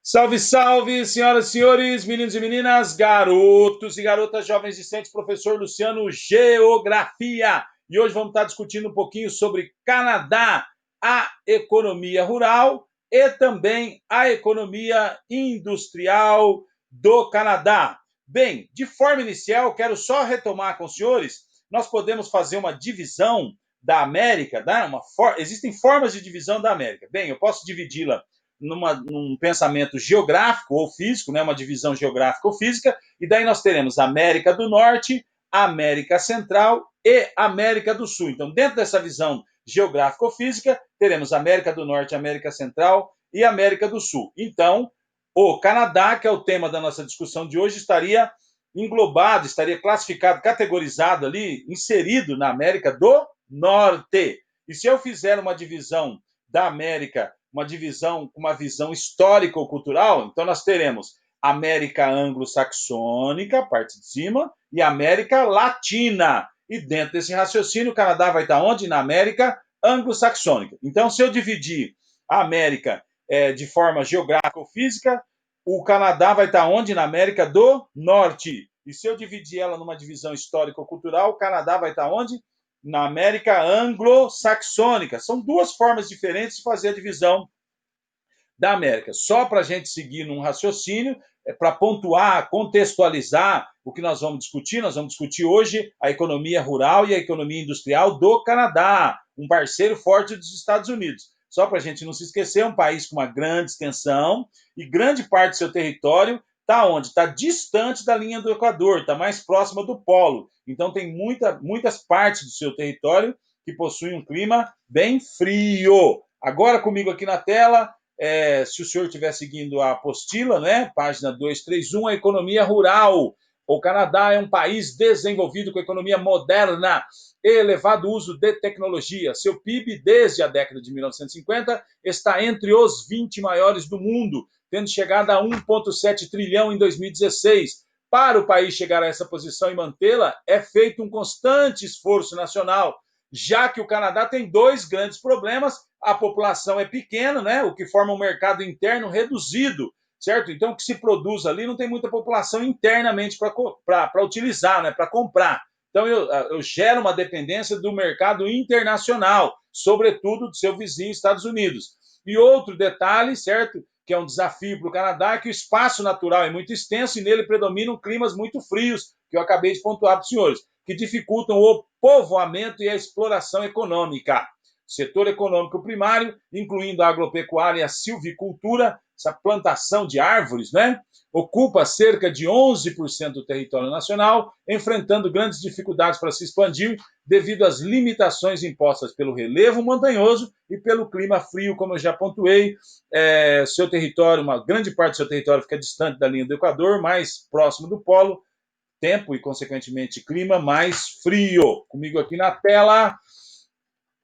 Salve, salve, senhoras e senhores, meninos e meninas, garotos e garotas, jovens discentes, professor Luciano, Geografia. E hoje vamos estar discutindo um pouquinho sobre Canadá, a economia rural e também a economia industrial do Canadá. Bem, de forma inicial, quero só retomar com os senhores, nós podemos fazer uma divisão da América, né? Existem formas de divisão da América. Bem, eu posso dividi-la num pensamento geográfico ou físico, né, uma divisão geográfica ou física, e daí nós teremos América do Norte, América Central e América do Sul. Então, dentro dessa visão geográfica ou física, teremos América do Norte, América Central e América do Sul. Então, o Canadá, que é o tema da nossa discussão de hoje, estaria englobado, estaria classificado, categorizado ali, inserido na América do Norte. E se eu fizer uma divisão da América, uma divisão, uma visão histórico-cultural, então nós teremos América anglo-saxônica, parte de cima, e América latina. E dentro desse raciocínio, o Canadá vai estar onde? Na América anglo-saxônica. Então, se eu dividir a América de forma geográfica ou física, o Canadá vai estar onde? Na América do Norte. E se eu dividir ela numa divisão histórico-cultural, o Canadá vai estar onde? Na América anglo-saxônica. São duas formas diferentes de fazer a divisão da América. Só para a gente seguir num raciocínio, para pontuar, contextualizar o que nós vamos discutir hoje a economia rural e a economia industrial do Canadá, um parceiro forte dos Estados Unidos. Só para a gente não se esquecer, é um país com uma grande extensão e grande parte do seu território está onde? Está distante da linha do Equador, está mais próxima do polo. Então tem muitas partes do seu território que possuem um clima bem frio. Agora comigo aqui na tela, se o senhor estiver seguindo a apostila, né, página 231, a economia rural. O Canadá é um país desenvolvido com economia moderna e elevado uso de tecnologia. Seu PIB, desde a década de 1950, está entre os 20 maiores do mundo, tendo chegado a 1,7 trilhão em 2016. Para o país chegar a essa posição e mantê-la, é feito um constante esforço nacional, já que o Canadá tem dois grandes problemas: a população é pequena, né, o que forma um mercado interno reduzido, certo? Então, o que se produz ali não tem muita população internamente para utilizar, né, para comprar. Então, eu gero uma dependência do mercado internacional, sobretudo do seu vizinho Estados Unidos. E outro detalhe, certo, que é um desafio para o Canadá, é que o espaço natural é muito extenso e nele predominam climas muito frios, que eu acabei de pontuar para os senhores, que dificultam o povoamento e a exploração econômica. Setor econômico primário, incluindo a agropecuária e a silvicultura, essa plantação de árvores, né? Ocupa cerca de 11% do território nacional, enfrentando grandes dificuldades para se expandir devido às limitações impostas pelo relevo montanhoso e pelo clima frio, como eu já pontuei. Seu território, uma grande parte do seu território fica distante da linha do Equador, mais próximo do polo, tempo e, consequentemente, clima mais frio. Comigo aqui na tela,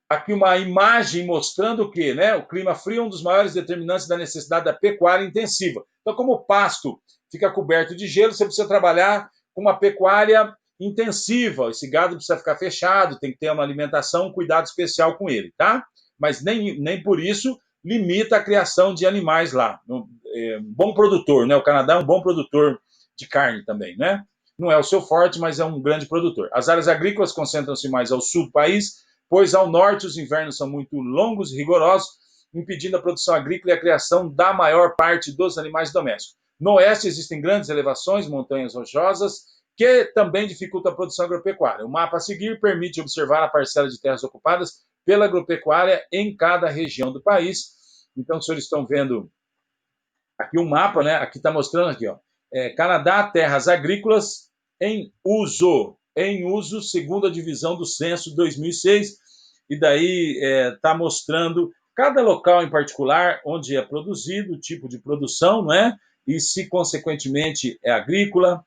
aqui uma imagem mostrando o quê? Né? O clima frio é um dos maiores determinantes da necessidade da pecuária intensiva. Então, como o pasto fica coberto de gelo, você precisa trabalhar com uma pecuária intensiva. Esse gado precisa ficar fechado, tem que ter uma alimentação, um cuidado especial com ele, tá? Mas nem por isso limita a criação de animais lá. Um bom produtor, né? O Canadá é um bom produtor de carne também, né? Não é o seu forte, mas é um grande produtor. As áreas agrícolas concentram-se mais ao sul do país, pois ao norte os invernos são muito longos e rigorosos, impedindo a produção agrícola e a criação da maior parte dos animais domésticos. No oeste existem grandes elevações, montanhas rochosas, que também dificultam a produção agropecuária. O mapa a seguir permite observar a parcela de terras ocupadas pela agropecuária em cada região do país. Então, os senhores estão vendo aqui um mapa, né? Aqui está mostrando aqui, ó. Canadá, terras agrícolas em uso, segundo a divisão do censo 2006, e daí está mostrando cada local em particular onde é produzido, o tipo de produção, né? E se consequentemente é agrícola,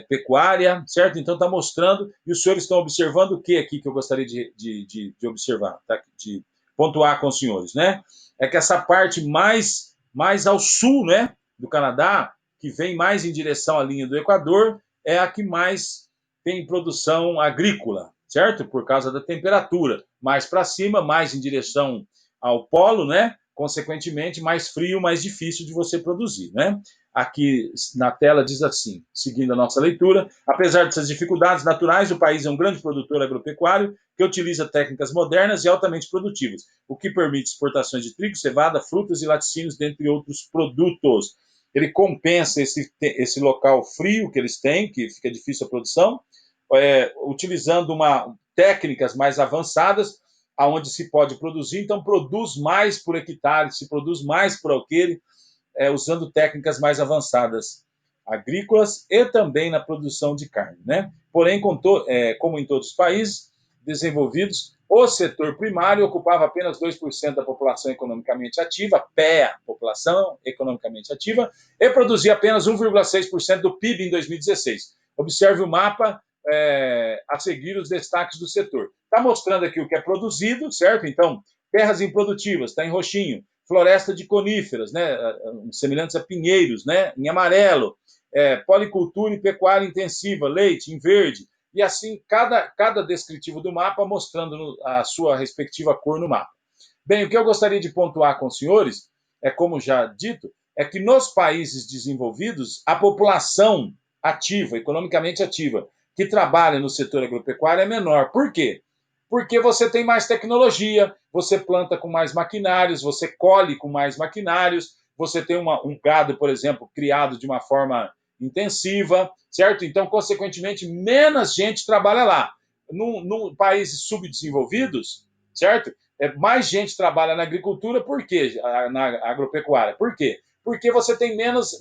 pecuária, certo? Então está mostrando, e os senhores estão observando o que aqui que eu gostaria de observar, tá? De pontuar com os senhores, né? É que essa parte mais ao sul, né, do Canadá, que vem mais em direção à linha do Equador, é a que mais tem produção agrícola, certo? Por causa da temperatura. Mais para cima, mais em direção ao polo, né? consequentemente, mais frio, mais difícil de você produzir, né? Aqui na tela diz assim, seguindo a nossa leitura: apesar dessas dificuldades naturais, o país é um grande produtor agropecuário que utiliza técnicas modernas e altamente produtivas, o que permite exportações de trigo, cevada, frutas e laticínios, dentre outros produtos. Ele compensa esse local frio que eles têm, que fica difícil a produção, utilizando técnicas mais avançadas, aonde se pode produzir, então produz mais por hectare, se produz mais por alqueire, usando técnicas mais avançadas agrícolas e também na produção de carne, né? Porém, como em todos os países desenvolvidos, o setor primário ocupava apenas 2% da população economicamente ativa, PEA, população economicamente ativa, e produzia apenas 1,6% do PIB em 2016. Observe o mapa a seguir os destaques do setor. Está mostrando aqui o que é produzido, certo? Então, terras improdutivas, está em roxinho. Floresta de coníferas, né, semelhantes a pinheiros, né, em amarelo, policultura e pecuária intensiva, leite, em verde, e assim cada descritivo do mapa mostrando a sua respectiva cor no mapa. Bem, o que eu gostaria de pontuar com os senhores, como já dito, é que nos países desenvolvidos, a população ativa, economicamente ativa, que trabalha no setor agropecuário é menor. Por quê? Porque você tem mais tecnologia, você planta com mais maquinários, você colhe com mais maquinários, você tem um gado, por exemplo, criado de uma forma intensiva, certo? Então, consequentemente, menos gente trabalha lá. Num países subdesenvolvidos, certo? Mais gente trabalha na agricultura, por quê? Na agropecuária. Por quê? Porque você tem menos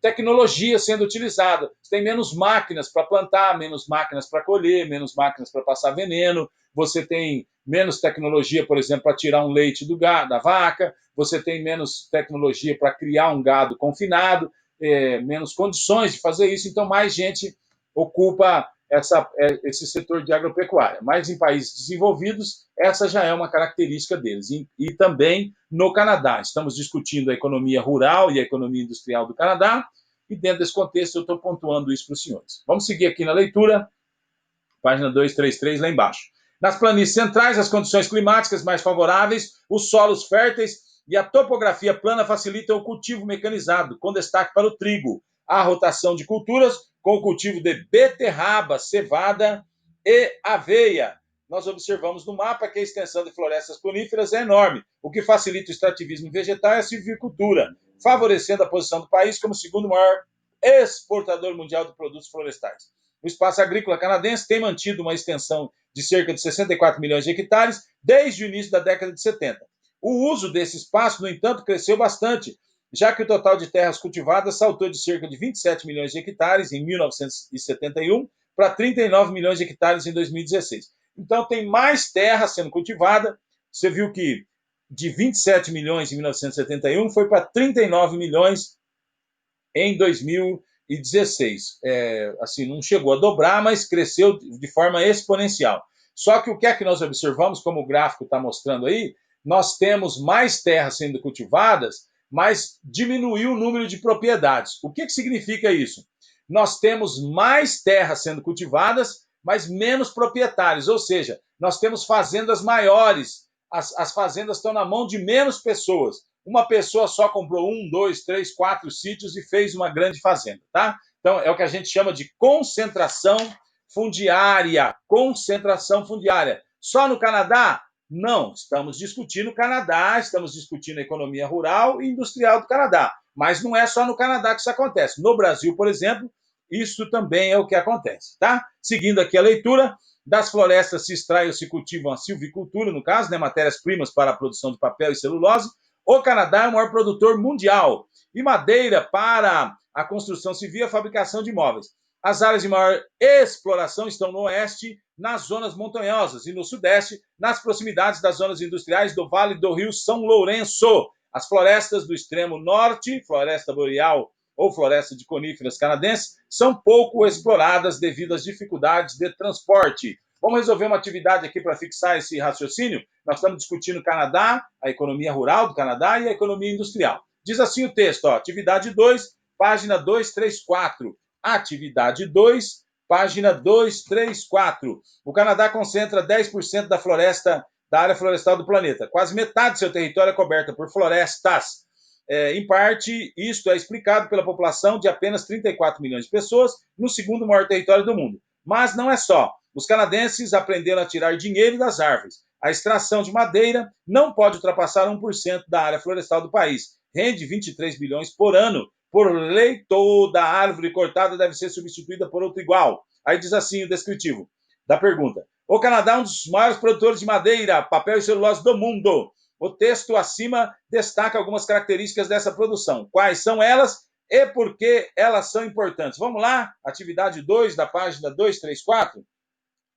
tecnologia sendo utilizada. Você tem menos máquinas para plantar, menos máquinas para colher, menos máquinas para passar veneno. Você tem menos tecnologia, por exemplo, para tirar um leite da vaca. Você tem menos tecnologia para criar um gado confinado, menos condições de fazer isso. Então, mais gente ocupa esse setor de agropecuária. Mas em países desenvolvidos, essa já é uma característica deles. E também no Canadá. Estamos discutindo a economia rural e a economia industrial do Canadá, e dentro desse contexto eu estou pontuando isso para os senhores. Vamos seguir aqui na leitura, página 233, lá embaixo. Nas planícies centrais, as condições climáticas mais favoráveis, os solos férteis e a topografia plana facilitam o cultivo mecanizado, com destaque para o trigo, a rotação de culturas, com o cultivo de beterraba, cevada e aveia. Nós observamos no mapa que a extensão de florestas coníferas é enorme, o que facilita o extrativismo vegetal e a silvicultura, favorecendo a posição do país como o segundo maior exportador mundial de produtos florestais. O espaço agrícola canadense tem mantido uma extensão de cerca de 64 milhões de hectares desde o início da década de 70. O uso desse espaço, no entanto, cresceu bastante, já que o total de terras cultivadas saltou de cerca de 27 milhões de hectares em 1971 para 39 milhões de hectares em 2016. Então, tem mais terra sendo cultivada. Você viu que de 27 milhões em 1971 foi para 39 milhões em 2016. Assim, não chegou a dobrar, mas cresceu de forma exponencial. Só que o que é que nós observamos, como o gráfico está mostrando aí, nós temos mais terras sendo cultivadas, mas diminuiu o número de propriedades. O que significa isso? Nós temos mais terras sendo cultivadas, mas menos proprietários, ou seja, nós temos fazendas maiores, as fazendas estão na mão de menos pessoas. Uma pessoa só comprou 1, 2, 3, 4 sítios e fez uma grande fazenda, tá? Então, é o que a gente chama de concentração fundiária. Concentração fundiária. Só no Canadá? Não. Estamos discutindo o Canadá, estamos discutindo a economia rural e industrial do Canadá. Mas não é só no Canadá que isso acontece. No Brasil, por exemplo, isso também é o que acontece, tá? Seguindo aqui a leitura, das florestas se extrai ou se cultivam a silvicultura, no caso, né, matérias-primas para a produção de papel e celulose. O Canadá é o maior produtor mundial e madeira para a construção civil e a fabricação de imóveis. As áreas de maior exploração estão no oeste, nas zonas montanhosas, e no sudeste, nas proximidades das zonas industriais do Vale do Rio São Lourenço. As florestas do extremo norte, floresta boreal ou floresta de coníferas canadense, são pouco exploradas devido às dificuldades de transporte. Vamos resolver uma atividade aqui para fixar esse raciocínio? Nós estamos discutindo o Canadá, a economia rural do Canadá e a economia industrial. Diz assim o texto, atividade 2, página 234. Atividade 2, página 234. O Canadá concentra 10% da floresta da área florestal do planeta. Quase metade do seu território é coberta por florestas. Em parte, isto é explicado pela população de apenas 34 milhões de pessoas, no segundo maior território do mundo. Mas não é só. Os canadenses aprenderam a tirar dinheiro das árvores. A extração de madeira não pode ultrapassar 1% da área florestal do país. Rende 23 bilhões por ano. Por lei, toda árvore cortada deve ser substituída por outra igual. Aí diz assim o descritivo da pergunta. O Canadá é um dos maiores produtores de madeira, papel e celulose do mundo. O texto acima destaca algumas características dessa produção. Quais são elas e por que elas são importantes? Vamos lá? Atividade 2 da página 234.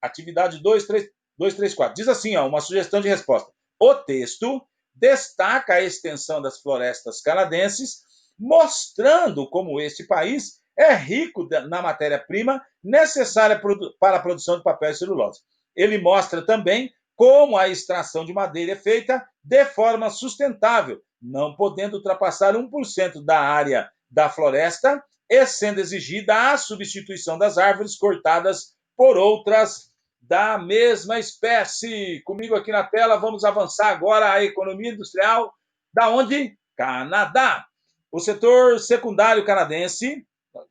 Atividade 234. Diz assim, uma sugestão de resposta. O texto destaca a extensão das florestas canadenses, mostrando como este país é rico na matéria-prima necessária para a produção de papel e celulose. Ele mostra também como a extração de madeira é feita de forma sustentável, não podendo ultrapassar 1% da área da floresta e sendo exigida a substituição das árvores cortadas por outras da mesma espécie. Comigo aqui na tela, vamos avançar agora a economia industrial. Da onde? Canadá. O setor secundário canadense,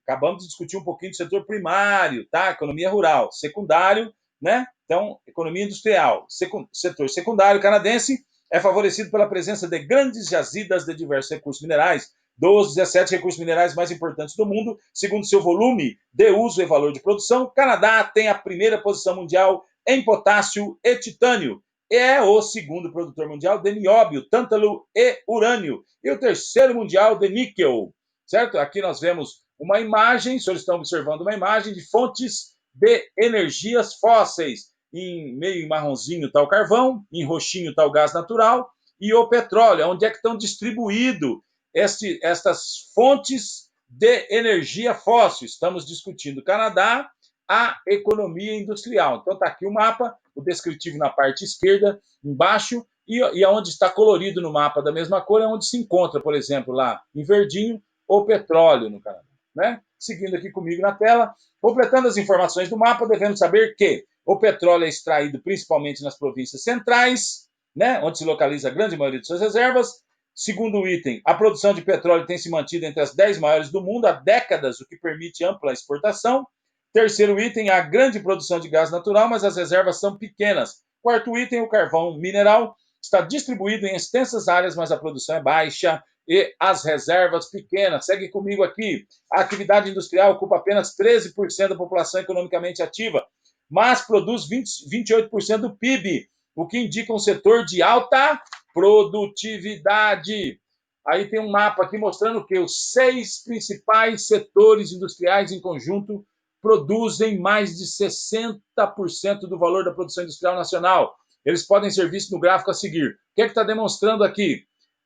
acabamos de discutir um pouquinho do setor primário, tá? Economia rural. Secundário, né? Então, economia industrial. Setor secundário canadense é favorecido pela presença de grandes jazidas de diversos recursos minerais, dos 17 recursos minerais mais importantes do mundo, segundo seu volume de uso e valor de produção. O Canadá tem a primeira posição mundial em potássio e titânio. É o segundo produtor mundial de nióbio, tântalo e urânio. E o terceiro mundial de níquel. Certo? Aqui nós vemos uma imagem, os senhores estão observando uma imagem de fontes de energias fósseis. Em meio marronzinho está o carvão, em roxinho está o gás natural e o petróleo. Onde é que estão distribuídos estas fontes de energia fóssil? Estamos discutindo Canadá, a economia industrial. Então está aqui o mapa, o descritivo na parte esquerda, embaixo, e onde está colorido no mapa da mesma cor é onde se encontra, por exemplo, lá em verdinho, o petróleo no Canadá. Né? Seguindo aqui comigo na tela, completando as informações do mapa, devemos saber que o petróleo é extraído principalmente nas províncias centrais, né, onde se localiza a grande maioria de suas reservas. Segundo item, a produção de petróleo tem se mantido entre as 10 maiores do mundo há décadas, o que permite ampla exportação. Terceiro item, a grande produção de gás natural, mas as reservas são pequenas. Quarto item, o carvão mineral está distribuído em extensas áreas, mas a produção é baixa e as reservas pequenas. Segue comigo aqui. A atividade industrial ocupa apenas 13% da população economicamente ativa, mas produz 28% do PIB, o que indica um setor de alta produtividade. Aí tem um mapa aqui mostrando que os 6 principais setores industriais em conjunto produzem mais de 60% do valor da produção industrial nacional. Eles podem ser vistos no gráfico a seguir. O que é que está demonstrando aqui?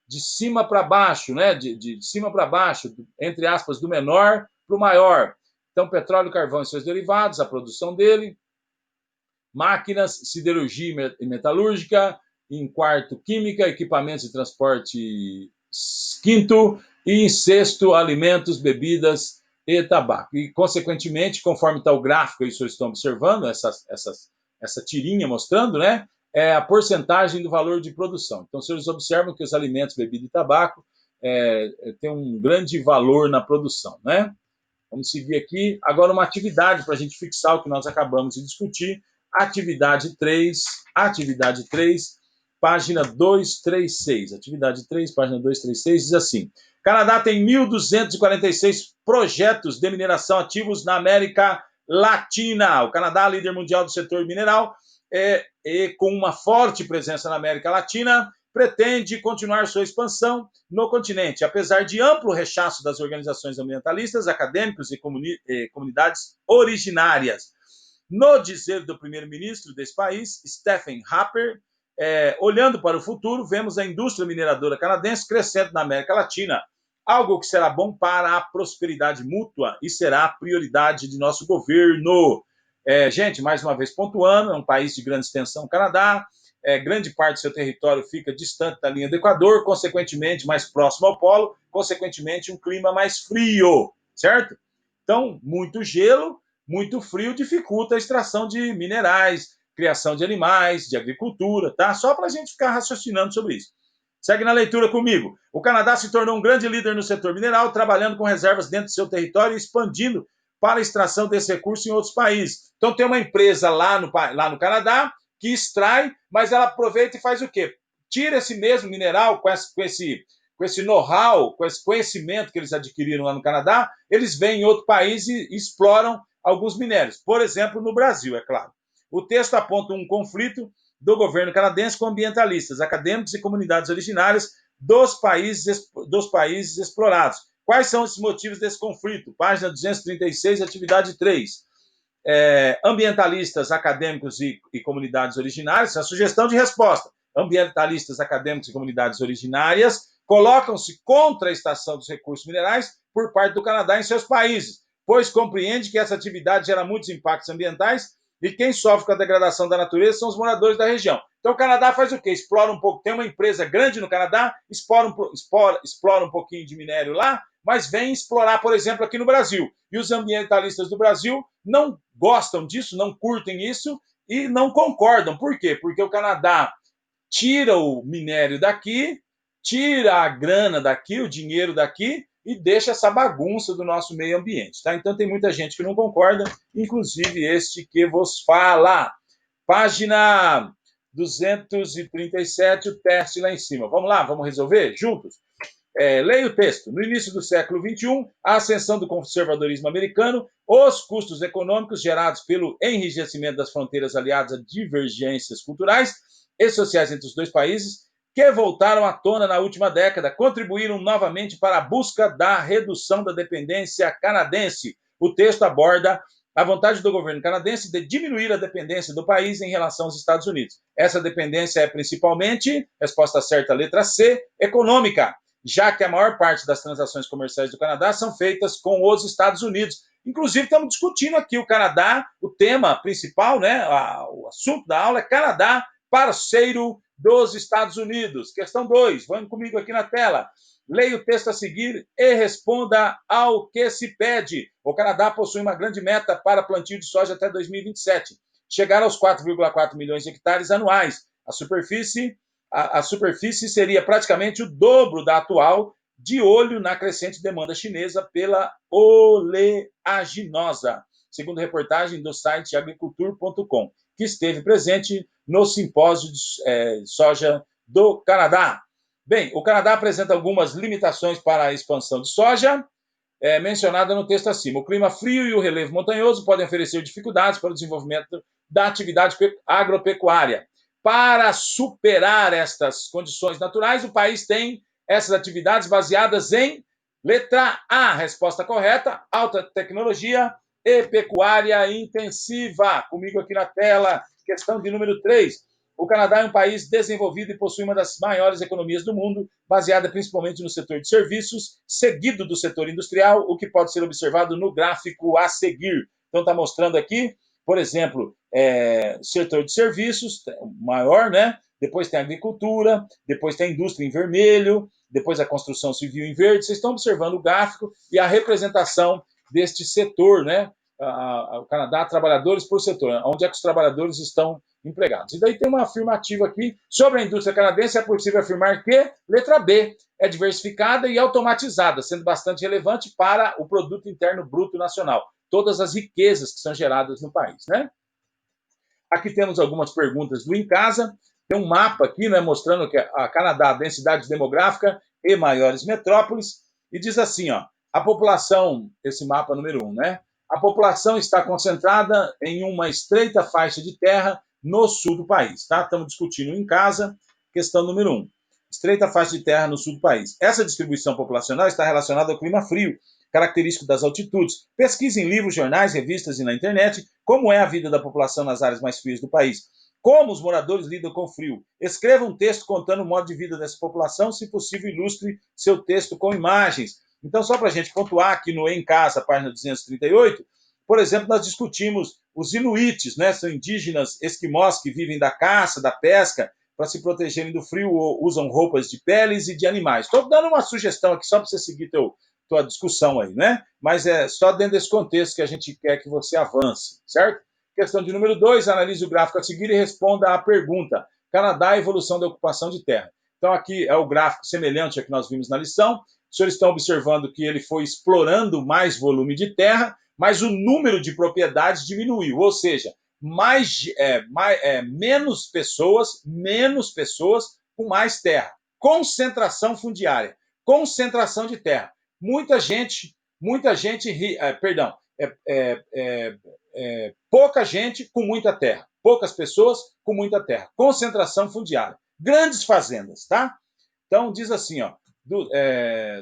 De cima para baixo, né? De cima para baixo, entre aspas, do menor para o maior. Então, petróleo, carvão e seus derivados, a produção dele. Máquinas, siderurgia e metalúrgica. Em quarto, química, equipamentos de transporte. Quinto, e em sexto, alimentos, bebidas e tabaco. E, consequentemente, conforme está o gráfico, aí vocês estão observando, essa tirinha mostrando, né? É a porcentagem do valor de produção. Então, vocês observam que os alimentos, bebida e tabaco têm um grande valor na produção, né? Vamos seguir aqui. Agora, uma atividade para a gente fixar o que nós acabamos de discutir. Atividade 3, página 236. Atividade 3, página 236, diz assim: Canadá tem 1.246 projetos de mineração ativos na América Latina. O Canadá, líder mundial do setor mineral, com uma forte presença na América Latina, pretende continuar sua expansão no continente, apesar de amplo rechaço das organizações ambientalistas, acadêmicos e comunidades originárias. No dizer do primeiro-ministro desse país, Stephen Harper, olhando para o futuro, vemos a indústria mineradora canadense crescendo na América Latina, algo que será bom para a prosperidade mútua e será a prioridade de nosso governo. Gente, mais uma vez pontuando, é um país de grande extensão, o Canadá, grande parte do seu território fica distante da linha do Equador, consequentemente mais próximo ao polo, consequentemente um clima mais frio, certo? Então, muito gelo, muito frio dificulta a extração de minerais, criação de animais, de agricultura, tá? Só para a gente ficar raciocinando sobre isso. Segue na leitura comigo. O Canadá se tornou um grande líder no setor mineral, trabalhando com reservas dentro do seu território e expandindo para a extração desse recurso em outros países. Então, tem uma empresa lá no Canadá que extrai, mas ela aproveita e faz o quê? Tira esse mesmo mineral com esse know-how, com esse conhecimento que eles adquiriram lá no Canadá, eles vêm em outro país e exploram alguns minérios. Por exemplo, no Brasil, é claro. O texto aponta um conflito do governo canadense com ambientalistas, acadêmicos e comunidades originárias dos países explorados. Quais são os motivos desse conflito? Página 236, atividade 3. Ambientalistas, acadêmicos e comunidades originárias, a sugestão de resposta. Ambientalistas, acadêmicos e comunidades originárias colocam-se contra a extração dos recursos minerais por parte do Canadá em seus países, pois compreende que essa atividade gera muitos impactos ambientais e quem sofre com a degradação da natureza são os moradores da região. Então o Canadá faz o quê? Explora um pouco, tem uma empresa grande no Canadá, explora um pouquinho de minério lá, mas vem explorar, por exemplo, aqui no Brasil. E os ambientalistas do Brasil não gostam disso, não curtem isso e não concordam. Por quê? Porque o Canadá tira o minério daqui, tira a grana daqui, o dinheiro daqui e deixa essa bagunça do nosso meio ambiente. Tá? Então tem muita gente que não concorda, inclusive este que vos fala. Página 237, o teste lá em cima. Vamos lá, vamos resolver juntos? Leia o texto. No início do século XXI, a ascensão do conservadorismo americano, os custos econômicos gerados pelo enrijecimento das fronteiras aliadas a divergências culturais e sociais entre os dois países, que voltaram à tona na última década, contribuíram novamente para a busca da redução da dependência canadense. O texto aborda a vontade do governo canadense de diminuir a dependência do país em relação aos Estados Unidos. Essa dependência é principalmente, resposta certa, letra C, econômica, já que a maior parte das transações comerciais do Canadá são feitas com os Estados Unidos. Inclusive, estamos discutindo aqui o Canadá, o tema principal, né, o assunto da aula é Canadá, parceiro dos Estados Unidos. Questão 2, vamos comigo aqui na tela. Leia o texto a seguir e responda ao que se pede. O Canadá possui uma grande meta para plantio de soja até 2027, chegar aos 4,4 milhões de hectares anuais. A superfície seria praticamente o dobro da atual, de olho na crescente demanda chinesa pela oleaginosa, segundo reportagem do site agriculture.com, que esteve presente no simpósio de soja do Canadá. Bem, o Canadá apresenta algumas limitações para a expansão de soja, mencionada no texto acima. O clima frio e o relevo montanhoso podem oferecer dificuldades para o desenvolvimento da atividade agropecuária. Para superar estas condições naturais, o país tem essas atividades baseadas em letra A, resposta correta, alta tecnologia e pecuária intensiva. Comigo aqui na tela, questão de número 3. O Canadá é um país desenvolvido e possui uma das maiores economias do mundo, baseada principalmente no setor de serviços, seguido do setor industrial, o que pode ser observado no gráfico a seguir. Então, está mostrando aqui, por exemplo, setor de serviços, maior, né? Depois tem a agricultura, depois tem a indústria em vermelho, depois a construção civil em verde. Vocês estão observando o gráfico e a representação deste setor, né? O Canadá, trabalhadores por setor, onde é que os trabalhadores estão empregados. E daí tem uma afirmativa aqui sobre a indústria canadense, é possível afirmar que, letra B, é diversificada e automatizada, sendo bastante relevante para o produto interno bruto nacional, todas as riquezas que são geradas no país, né? Aqui temos algumas perguntas do Em Casa, tem um mapa aqui, né, mostrando que a Canadá, densidade demográfica e maiores metrópoles, e diz assim, ó, a população, esse mapa número 1, né? A população está concentrada em uma estreita faixa de terra no sul do país, tá? Estamos discutindo em casa, questão número 1. Estreita faixa de terra no sul do país. Essa distribuição populacional está relacionada ao clima frio, característico das altitudes. Pesquise em livros, jornais, revistas e na internet como é a vida da população nas áreas mais frias do país. Como os moradores lidam com o frio. Escreva um texto contando o modo de vida dessa população, se possível, ilustre seu texto com imagens. Então, só para a gente pontuar aqui no Em Casa, página 238, por exemplo, nós discutimos os inuites, né? São indígenas esquimós que vivem da caça, da pesca, para se protegerem do frio, usam roupas de peles e de animais. Estou dando uma sugestão aqui só para você seguir tua discussão aí, né? Mas é só dentro desse contexto que a gente quer que você avance, certo? Questão de número 2, analise o gráfico a seguir e responda à pergunta. Canadá, evolução da ocupação de terra. Então, aqui é o gráfico semelhante ao que nós vimos na lição. Os senhores estão observando que ele foi explorando mais volume de terra, mas o número de propriedades diminuiu, ou seja, menos pessoas com mais terra. Concentração fundiária, concentração de terra. Pouca gente com muita terra, poucas pessoas com muita terra. Concentração fundiária. Grandes fazendas, tá? Então, diz assim, ó,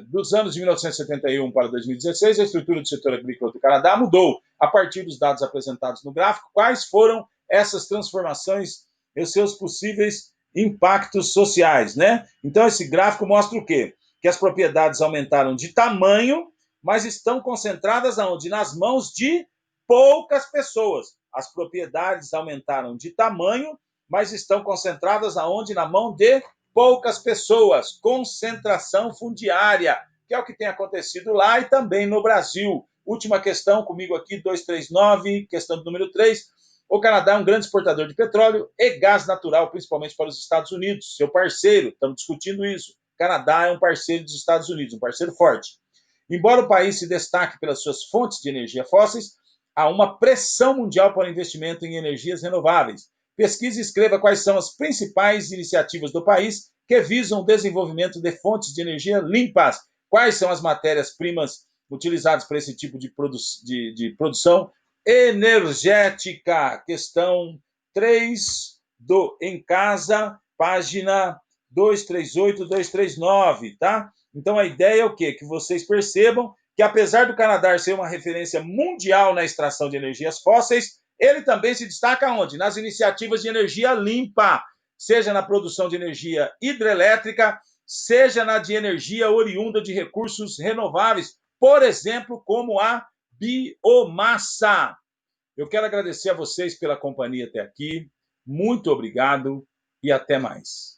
dos anos de 1971 para 2016, a estrutura do setor agrícola do Canadá mudou. A partir dos dados apresentados no gráfico, quais foram essas transformações e seus possíveis impactos sociais, né? Então, esse gráfico mostra o quê? Que as propriedades aumentaram de tamanho, mas estão concentradas aonde? Nas mãos de poucas pessoas. As propriedades aumentaram de tamanho, mas estão concentradas aonde? Na mão de poucas pessoas. Concentração fundiária, que é o que tem acontecido lá e também no Brasil. Última questão comigo aqui, 239, questão do número 3. O Canadá é um grande exportador de petróleo e gás natural, principalmente para os Estados Unidos, seu parceiro. Estamos discutindo isso. O Canadá é um parceiro dos Estados Unidos, um parceiro forte. Embora o país se destaque pelas suas fontes de energia fósseis, há uma pressão mundial para o investimento em energias renováveis. Pesquise e escreva quais são as principais iniciativas do país que visam o desenvolvimento de fontes de energia limpas. Quais são as matérias-primas utilizadas para esse tipo de produção energética? Questão 3 do Em Casa, página 238, 239, tá? Então, a ideia é o quê? Que vocês percebam que, apesar do Canadá ser uma referência mundial na extração de energias fósseis, ele também se destaca onde? Nas iniciativas de energia limpa, seja na produção de energia hidrelétrica, seja na de energia oriunda de recursos renováveis, por exemplo, como a biomassa. Eu quero agradecer a vocês pela companhia até aqui. Muito obrigado e até mais.